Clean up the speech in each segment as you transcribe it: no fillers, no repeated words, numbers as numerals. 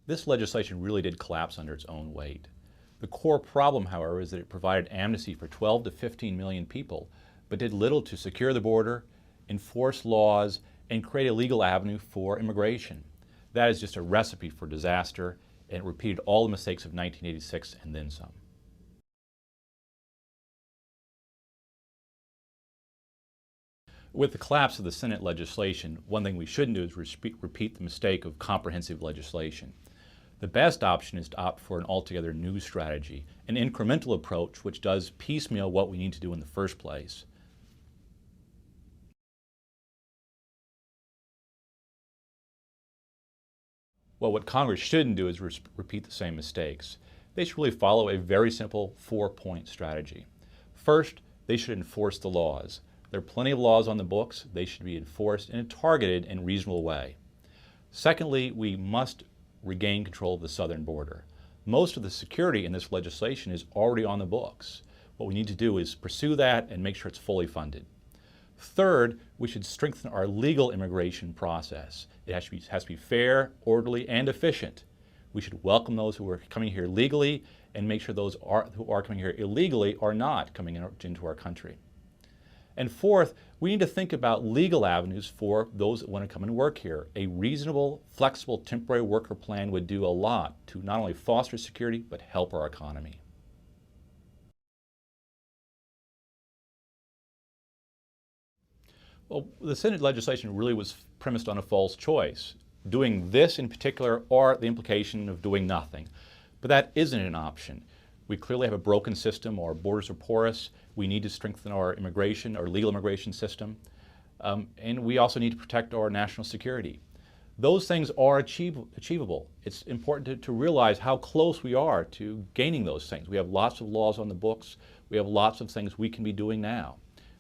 This legislation really did collapse under its own weight. The core problem, however, is that it provided amnesty for 12 to 15 million people, but did little to secure the border, enforce laws, and create a legal avenue for immigration. That is just a recipe for disaster, and it repeated all the mistakes of 1986 and then some. With the collapse of the Senate legislation, one thing we shouldn't do is repeat the mistake of comprehensive legislation. The best option is to opt for an altogether new strategy, an incremental approach which does piecemeal what we need to do in the first place. Well, what Congress shouldn't do is repeat the same mistakes. They should really follow a very simple four-point strategy. First, they should enforce the laws. There are plenty of laws on the books. They should be enforced in a targeted and reasonable way. Secondly, we must regain control of the southern border. Most of the security in this legislation is already on the books. What we need to do is pursue that and make sure it's fully funded. Third, we should strengthen our legal immigration process. It has to be fair, orderly, and efficient. We should welcome those who are coming here legally and make sure those who are coming here illegally are not coming into our country. And fourth, we need to think about legal avenues for those that want to come and work here. A reasonable, flexible, temporary worker plan would do a lot to not only foster security, but help our economy. Well, the Senate legislation really was premised on a false choice. Doing this in particular, or the implication of doing nothing. But that isn't an option. We clearly have a broken system. Our borders are porous. We need to strengthen our immigration, our legal immigration system. And we also need to protect our national security. Those things are achievable. It's important to realize how close we are to gaining those things. We have lots of laws on the books. We have lots of things we can be doing now.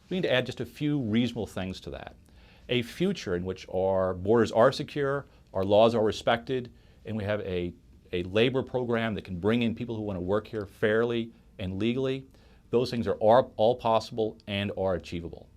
We need to add just a few reasonable things to that. A future in which our borders are secure, our laws are respected, and we have a labor program that can bring in people who want to work here fairly and legally. Those things are all possible and are achievable.